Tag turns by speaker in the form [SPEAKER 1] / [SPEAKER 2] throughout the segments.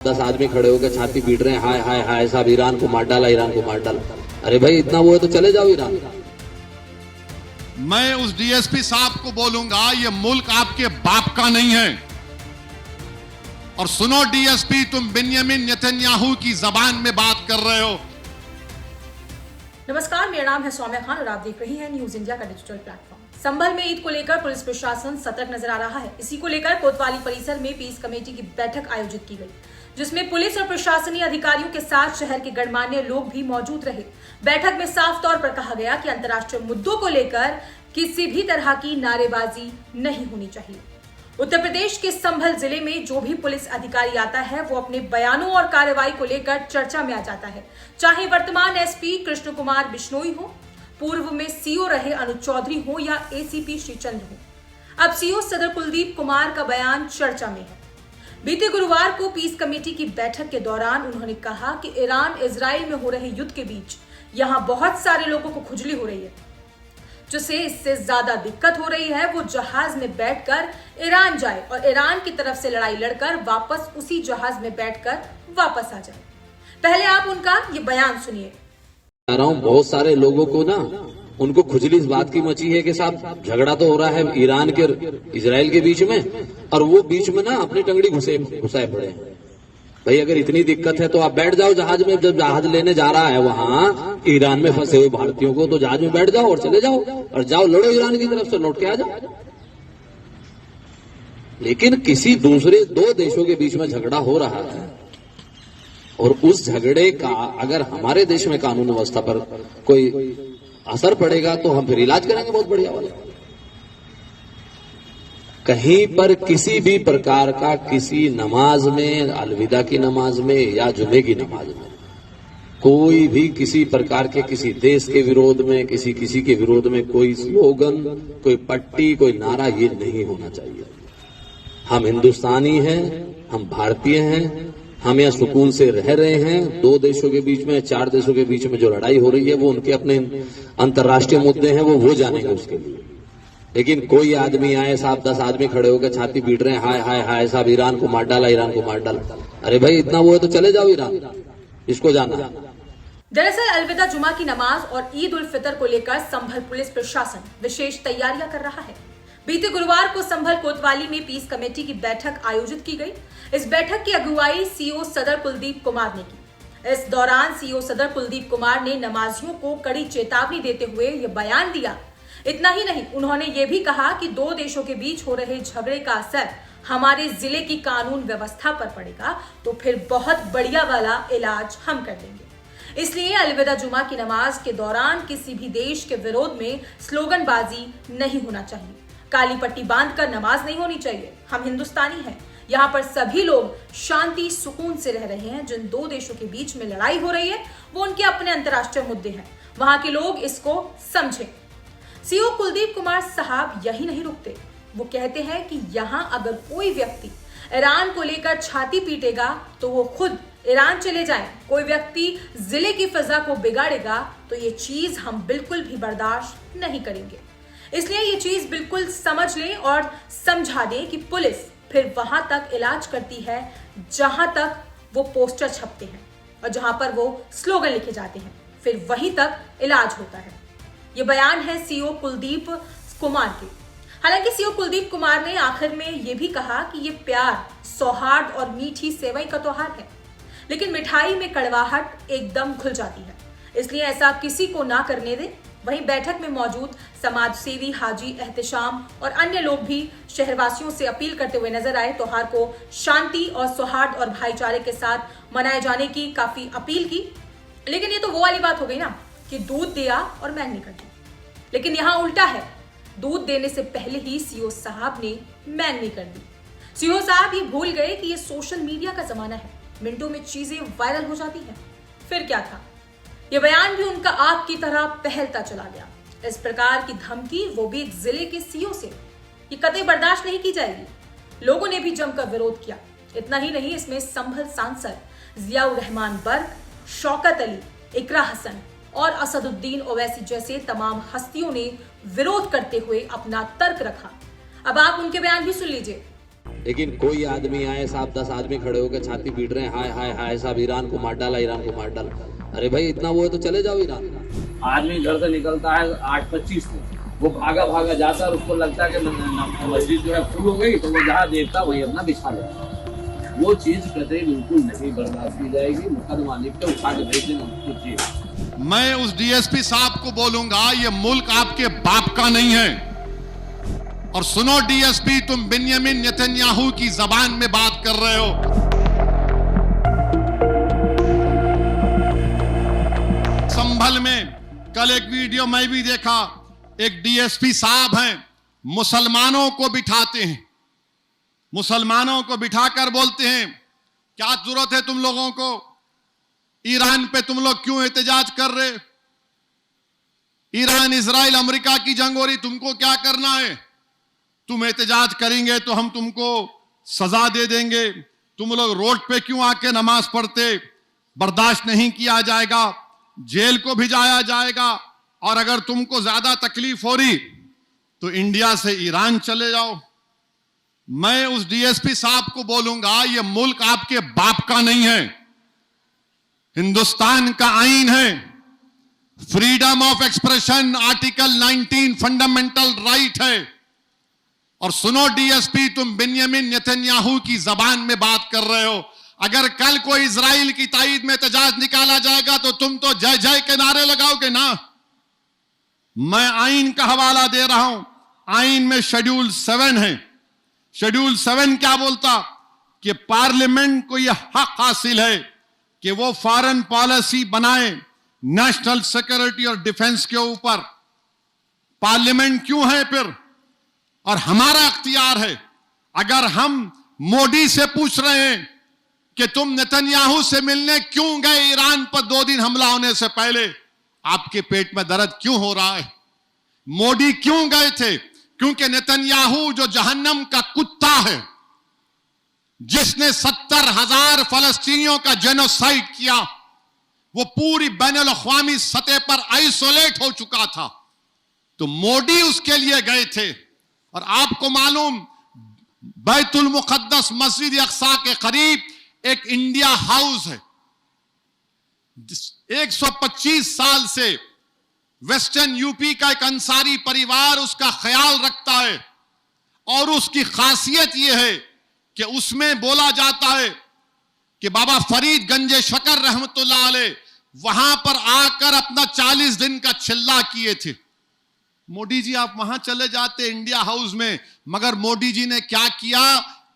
[SPEAKER 1] 10 आदमी खड़े होकर छाती पीट रहे हैं, हाय हाय हाय साहब ईरान को मार डाला, ईरान को मार डाला। अरे भाई इतना वो है तो चले जाओ ईरान।
[SPEAKER 2] मैं उस डीएसपी साहब को बोलूंगा, ये मुल्क आपके बाप का नहीं है। और सुनो डीएसपी, तुम बिन्यामिन नेतन्याहू की जबान में बात कर रहे हो।
[SPEAKER 3] नमस्कार, मेरा नाम है सौम्या खान और आप देख रही हैं न्यूज इंडिया का डिजिटल प्लेटफॉर्म। संभल में ईद को लेकर पुलिस प्रशासन सतर्क नजर आ रहा है। इसी को लेकर कोतवाली परिसर में पीस कमेटी की बैठक आयोजित की गई, जिसमें पुलिस और प्रशासनिक अधिकारियों के साथ शहर के गणमान्य लोग भी मौजूद रहे। बैठक में साफ तौर पर कहा गया कि अंतर्राष्ट्रीय मुद्दों को लेकर किसी भी तरह की नारेबाजी नहीं होनी चाहिए। उत्तर प्रदेश के संभल जिले में जो भी पुलिस अधिकारी आता है वो अपने बयानों और कार्रवाई को लेकर चर्चा में आ जाता है, चाहे वर्तमान एसपी कृष्ण कुमार बिश्नोई हो, पूर्व में सीओ रहे अनुज चौधरी हो या एसीपी श्रीचंद्र हो। अब सीओ सदर कुलदीप कुमार का बयान चर्चा में है। बीते गुरुवार को पीस कमेटी की बैठक के दौरान उन्होंने कहा कि ईरान इजराइल में हो रहे युद्ध के बीच यहां बहुत सारे लोगों को खुजली हो रही है, जिसे इससे ज्यादा दिक्कत हो रही है वो जहाज में बैठकर ईरान जाए और ईरान की तरफ से लड़ाई लड़कर वापस उसी जहाज में बैठकर वापस आ जाए। पहले आप उनका ये बयान सुनिए।
[SPEAKER 1] बहुत सारे लोगों को ना उनको खुजली इस बात की मची है कि साहब झगड़ा तो हो रहा है ईरान के इजराइल के बीच में, और वो बीच में ना अपनी टंगड़ी घुसाए पड़े हैं। भाई अगर इतनी दिक्कत है तो आप बैठ जाओ जहाज में। जब जहाज लेने जा रहा है वहां ईरान में फंसे हुए भारतीयों को, तो जहाज में बैठ जाओ और चले जाओ और जाओ लड़ो ईरान की तरफ से, लौट के आ जाओ। लेकिन किसी दूसरे दो देशों के बीच में झगड़ा हो रहा है और उस झगड़े का अगर हमारे देश में कानून व्यवस्था पर कोई असर पड़ेगा तो हम फिर इलाज करेंगे बहुत बढ़िया वाला। कहीं पर किसी भी प्रकार का किसी नमाज में, अलविदा की नमाज में या जुमे की नमाज में कोई भी किसी प्रकार के किसी देश के विरोध में, किसी के विरोध में कोई स्लोगन, कोई पट्टी, कोई नारा ये नहीं होना चाहिए। हम हिंदुस्तानी हैं, हम भारतीय हैं, हम यहाँ सुकून से रह रहे हैं। दो देशों के बीच में, चार देशों के बीच में जो लड़ाई हो रही है वो उनके अपने अंतर्राष्ट्रीय मुद्दे हैं, वो जानेंगे उसके लिए। लेकिन कोई आदमी आए साहब 10 आदमी खड़े होकर छाती पीट रहे हैं, हाय हाय हाय साहब ईरान को मार डाला, ईरान को मार डाला। अरे भाई इतना वो है तो चले जाओ ईरान, इसको जाना।
[SPEAKER 3] दरअसल अलविदा जुमा की नमाज और ईद उल फितर को लेकर संभल पुलिस प्रशासन विशेष तैयारियां कर रहा है। बीते गुरुवार को संभल कोतवाली में पीस कमेटी की बैठक आयोजित की गई। इस बैठक की अगुवाई सीओ सदर कुलदीप कुमार ने की। इस दौरान सीओ सदर कुलदीप कुमार ने नमाजियों को कड़ी चेतावनी देते हुए ये बयान दिया। इतना ही नहीं, उन्होंने ये भी कहा कि दो देशों के बीच हो रहे झगड़े का असर हमारे जिले की कानून व्यवस्था पर पड़ेगा तो फिर बहुत बढ़िया वाला इलाज हम कर देंगे। इसलिए अलविदा जुमा की नमाज के दौरान किसी भी देश के विरोध में स्लोगनबाजी नहीं होना चाहिए, काली पट्टी बांधकर नमाज नहीं होनी चाहिए। हम हिंदुस्तानी हैं, यहाँ पर सभी लोग शांति सुकून से रह रहे हैं। जिन दो देशों के बीच में लड़ाई हो रही है वो उनके अपने अंतर्राष्ट्रीय मुद्दे हैं, वहां के लोग इसको समझें। सीओ कुलदीप कुमार साहब यही नहीं रुकते, वो कहते हैं कि यहाँ अगर कोई व्यक्ति ईरान को लेकर छाती पीटेगा तो वो खुद ईरान चले जाएं। कोई व्यक्ति जिले की फिजा को बिगाड़ेगा तो ये चीज हम बिल्कुल भी बर्दाश्त नहीं करेंगे। इसलिए ये चीज बिल्कुल समझ लें और समझा दें कि पुलिस फिर वहां तक इलाज करती है जहां तक वो पोस्टर छपते हैं और जहां पर वो स्लोगन लिखे जाते हैं, फिर वहीं तक इलाज होता है। ये बयान है सीओ कुलदीप कुमार के। हालांकि सीओ कुलदीप कुमार ने आखिर में ये भी कहा कि ये प्यार, सौहार्द और मीठी सेवई का त्योहार है, लेकिन मिठाई में कड़वाहट एकदम घुल जाती है, इसलिए ऐसा किसी को ना करने दें। वहीं बैठक में मौजूद समाज सेवी हाजी एहतिशाम और अन्य लोग भी शहरवासियों से अपील करते हुए नजर आए। त्योहार को शांति और सौहार्द और भाईचारे के साथ मनाए जाने की काफी अपील की। लेकिन ये तो वो वाली बात हो गई ना कि दूध दिया और मैंग कर दी, लेकिन यहाँ उल्टा है, दूध देने से पहले ही सीओ साहब ने मैंग नहीं कर दी। सीओ साहब ये भूल गए कि ये सोशल मीडिया का जमाना है, मिनटों में चीजें वायरल हो जाती हैं। फिर क्या था, ये बयान भी उनका आग की तरह फैलता चला गया। इस प्रकार की धमकी, वो भी एक जिले के सीओ से, ये कतई बर्दाश्त नहीं की जाएगी। लोगों ने भी जमकर विरोध किया। इतना ही नहीं, इसमें संभल सांसद जियाउर रहमान बर्क, शौकत अली, इकरा हसन और असदुद्दीन ओवैसी जैसे तमाम हस्तियों ने विरोध करते हुए अपना तर्क रखा। अब आप उनके बयान भी सुन लीजिए।
[SPEAKER 1] लेकिन कोई आदमी आए, साहब 10 आदमी खड़े होकर छाती पीट रहे हैं, हाय हाय हाय साहब ईरान को मार डाला, ईरान को मार डाला। अरे भाई इतना वो है तो चले जाओ ईरान।
[SPEAKER 4] आदमी घर से निकलता है 8:25 को, वो भागा भागा जाता है और उसको लगता है कि मस्जिद जो है फुल हो गई, तो वो जहाँ देखता वही अपना बिछा लेता। वो चीज कतई बिल्कुल नहीं बर्दाश्त की जाएगी। मुकदमा लिख के उठा के भेज देना।
[SPEAKER 2] मैं उस डीएसपी साहब को बोलूंगा, ये मुल्क आपके बाप का नहीं है। और सुनो डीएसपी, तुम बिन्यामिन नेतन्याहू की जबान में बात कर रहे हो। संभल में कल एक वीडियो मैं भी देखा, एक डीएसपी साहब हैं, मुसलमानों को बिठाते हैं, मुसलमानों को बिठाकर बोलते हैं क्या जरूरत है तुम लोगों को, ईरान पे तुम लोग क्यों एहतजाज कर रहे, ईरान इजराइल अमेरिका की जंग हो रही, तुमको क्या करना है, तुम एहतजाज करेंगे तो हम तुमको सजा दे देंगे, तुम लोग रोड पे क्यों आके नमाज पढ़ते, बर्दाश्त नहीं किया जाएगा, जेल को भिजाया जाएगा, और अगर तुमको ज्यादा तकलीफ हो रही तो इंडिया से ईरान चले जाओ। मैं उस डीएसपी साहब को बोलूंगा, ये मुल्क आपके बाप का नहीं है। हिंदुस्तान का आईन है, freedom of expression article 19 fundamental right है। और सुनो डीएसपी, तुम बिन्यामिन नेतन्याहू की जबान में बात कर रहे हो। अगर कल कोई इजराइल की ताईद में एहतजाज निकाला जाएगा तो तुम तो जय जय के नारे लगाओगे ना। मैं आईन का हवाला दे रहा हूं, आईन में शेड्यूल 7 है। शेड्यूल 7 क्या बोलता कि पार्लियामेंट को यह हक हासिल है कि वो फॉरेन पॉलिसी बनाए नेशनल सिक्योरिटी और डिफेंस के ऊपर। पार्लियामेंट क्यों है फिर, और हमारा अख्तियार है। अगर हम मोदी से पूछ रहे हैं कि तुम नेतन्याहू से मिलने क्यों गए ईरान पर 2 दिन हमला होने से पहले, आपके पेट में दर्द क्यों हो रहा है? मोदी क्यों गए थे? क्योंकि नेतन्याहू जो जहन्नम का कुत्ता है, जिसने 70,000 फलस्तीनियों का जेनोसाइड किया, वो पूरी बैनुल-अक़वामी सतह पर आइसोलेट हो चुका था, तो मोदी उसके लिए गए थे। और आपको मालूम, बैतुल मुक़द्दस मस्जिद अक़सा के करीब एक इंडिया हाउस है। 125 साल से वेस्टर्न यूपी का एक अंसारी परिवार उसका ख्याल रखता है, और उसकी खासियत यह है कि उसमें बोला जाता है कि बाबा फरीद गंजे शकर रहमतुल्लाह अलैह वहां पर आकर अपना 40 दिन का चिल्ला किए थे। मोदी जी आप वहां चले जाते इंडिया हाउस में, मगर मोदी जी ने क्या किया,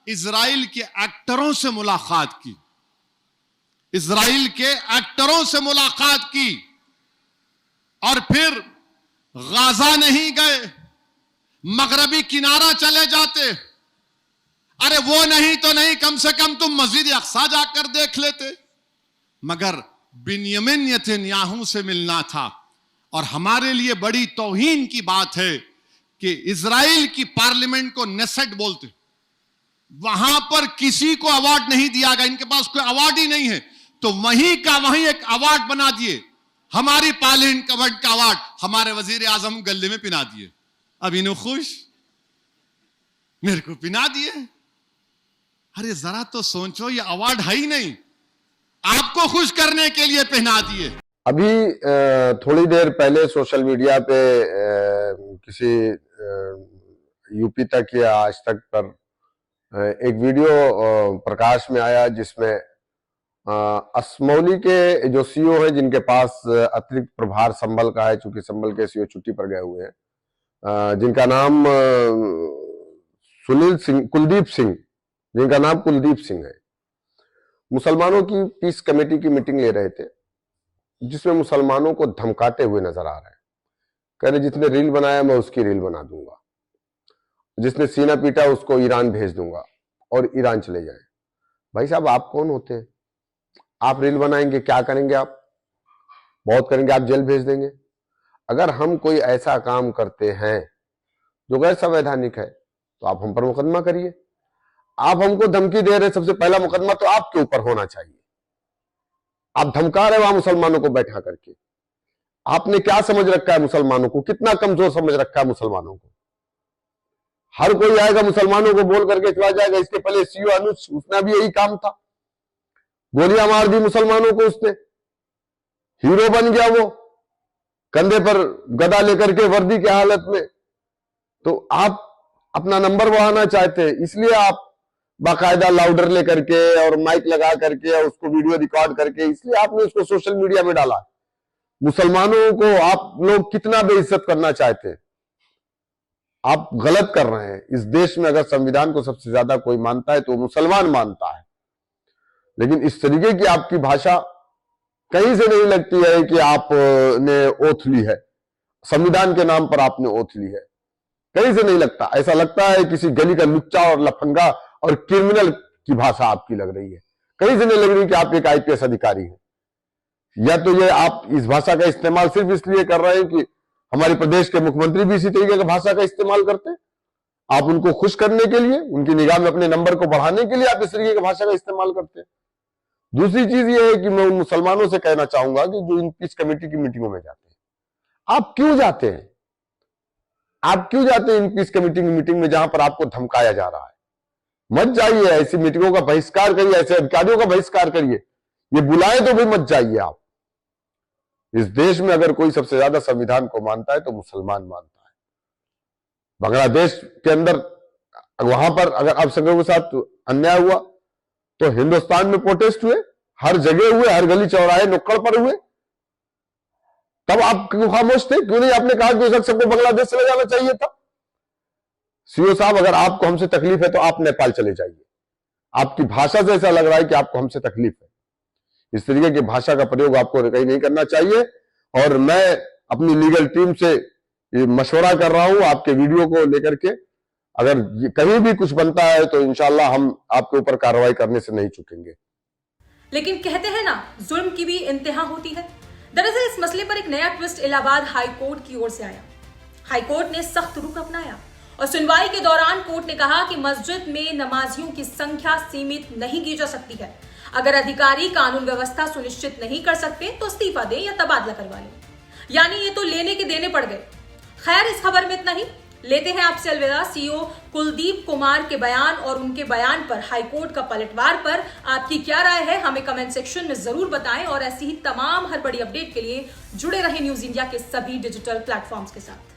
[SPEAKER 2] इजराइल के एक्टरों से मुलाकात की, इजराइल के एक्टरों से मुलाकात की, और फिर गाजा नहीं गए, मगरबी किनारा चले जाते। अरे वो नहीं तो नहीं, कम से कम तुम मस्जिद अक़सा जाकर देख लेते। मगर बिन्यामिन नेतन्याहू से मिलना था। और हमारे लिए बड़ी तौहीन की बात है कि इजराइल की पार्लियामेंट को नेसेट बोलते, वहां पर किसी को अवार्ड नहीं दिया गया, इनके पास कोई अवार्ड ही नहीं है, तो वहीं का वहीं एक अवार्ड बना दिए, हमारी पार्लियामेंट का अवार्ड हमारे वजीर आजम गले में पिना दिए। अब इन्हें खुश, मेरे को पिना दिए। अरे जरा तो सोचो, ये अवार्ड है ही नहीं, आपको खुश करने के लिए पहना दिए।
[SPEAKER 5] अभी थोड़ी देर पहले सोशल मीडिया पे किसी यूपी तक या आज तक पर एक वीडियो प्रकाश में आया, जिसमें असमौली के जो सीईओ है, जिनके पास अतिरिक्त प्रभार संभल का है, चूंकि संभल के सीईओ छुट्टी पर गए हुए हैं, जिनका नाम कुलदीप सिंह, जिनका नाम कुलदीप सिंह है, मुसलमानों की पीस कमेटी की मीटिंग ले रहे थे, जिसमें मुसलमानों को धमकाते हुए नजर आ रहे हैं। कह रहे जिसने रील बनाया मैं उसकी रील बना दूंगा, जिसने सीना पीटा उसको ईरान भेज दूंगा और ईरान चले जाए। भाई साहब आप कौन होते हैं? आप रील बनाएंगे, क्या करेंगे? आप बहुत करेंगे, आप जेल भेज देंगे। अगर हम कोई ऐसा काम करते हैं जो गैर संवैधानिक है तो आप हम पर मुकदमा करिए। आप हमको धमकी दे रहे, सबसे पहला मुकदमा तो आपके ऊपर होना चाहिए। आप धमका रहे वहां मुसलमानों को बैठा करके। आपने क्या समझ रखा है मुसलमानों को? कितना कमजोर समझ रखा है मुसलमानों को? हर कोई आएगा मुसलमानों को बोल करके चला जाएगा। इसके पहले सीओ अनुज, उसका भी यही काम था, गोलियां मार दी मुसलमानों को, उसने हीरो बन गया वो, कंधे पर गदा लेकर के वर्दी के हालत में। तो आप अपना नंबर बढ़ाना चाहते हैं, इसलिए आप बाकायदा लाउडर लेकर के और माइक लगा करके और उसको वीडियो रिकॉर्ड करके, इसलिए आपने उसको सोशल मीडिया में डाला। मुसलमानों को आप लोग कितना बेइज्जत करना चाहते हैं, आप गलत कर रहे हैं। इस देश में अगर संविधान को सबसे ज्यादा कोई मानता है तो मुसलमान मानता है, लेकिन इस तरीके की आपकी भाषा कहीं से नहीं लगती है कि आपने ओथ ली है, संविधान के नाम पर आपने ओथ ली है, कहीं से नहीं लगता। ऐसा लगता है किसी गली का लुच्चा और लफंगा और क्रिमिनल की भाषा आपकी लग रही है, कहीं से नहीं लग रही कि आप एक आईपीएस अधिकारी हैं। या तो ये आप इस भाषा का इस्तेमाल सिर्फ इसलिए कर रहे हैं कि हमारे प्रदेश के मुख्यमंत्री भी इसी तरीके की भाषा का इस्तेमाल करते हैं, आप उनको खुश करने के लिए, उनकी निगाह में अपने नंबर को बढ़ाने के लिए आप इस तरीके की भाषा का इस्तेमाल करते हैं। दूसरी चीज ये है कि मैं उन मुसलमानों से कहना चाहूंगा कि जो इन पीस कमेटी की मीटिंगों में जाते हैं, आप क्यों जाते हैं? आप क्यों जाते हैं इन पीस कमेटी की मीटिंग में जहां पर आपको धमकाया जा रहा है? मत जाइए, ऐसी मीटिंगों का बहिष्कार करिए, ऐसे अधिकारियों का बहिष्कार करिए, ये बुलाए तो भी मत जाइए आप। इस देश में अगर कोई सबसे ज्यादा संविधान को मानता है तो मुसलमान मानता है। बांग्लादेश के अंदर वहां पर अगर अल्पसंख्यकों के साथ अन्याय हुआ तो हिंदुस्तान में प्रोटेस्ट हुए, हर जगह हुए, हर गली चौराहे नुक्कड़ पर हुए, तब आप क्यों खामोश थे? क्यों नहीं आपने कहा कि उस सबको बांग्लादेश चले जाना चाहिए था? सीओ साहब, अगर आपको हमसे तकलीफ है तो आप नेपाल चले जाइए। आपकी भाषा से ऐसा लग रहा है कि आपको हमसे तकलीफ है। इस तरीके की भाषा का प्रयोग आपको कहीं नहीं करना चाहिए। और मैं अपनी लीगल टीम से मशवरा कर रहा हूं आपके वीडियो को लेकर के, अगर कहीं भी कुछ बनता है तो इंशाल्लाह हम आपके ऊपर कार्रवाई करने से नहीं चूकेंगे।
[SPEAKER 3] लेकिन कहते हैं ना, जुल्म की भी इंतहा होती है। दरअसल इस मसले पर एक नया ट्विस्ट इलाहाबाद हाई कोर्ट की ओर से आया। हाई कोर्ट ने सख्त रुख अपनाया और सुनवाई के दौरान कोर्ट ने कहा कि मस्जिद में नमाजियों की संख्या सीमित नहीं की जा सकती है। अगर अधिकारी कानून व्यवस्था सुनिश्चित नहीं कर सकते तो इस्तीफा दें या तबादला करवा लें। यानी ये तो लेने के देने पड़ गए। खैर, इस खबर में इतना ही। लेते हैं आपसे अलविदा। सीओ कुलदीप कुमार के बयान और उनके बयान पर हाईकोर्ट का पलटवार पर आपकी क्या राय है, हमें कमेंट सेक्शन में जरूर बताएं। और ऐसी ही तमाम हर बड़ी अपडेट के लिए जुड़े रहें न्यूज इंडिया के सभी डिजिटल प्लेटफॉर्म्स के साथ।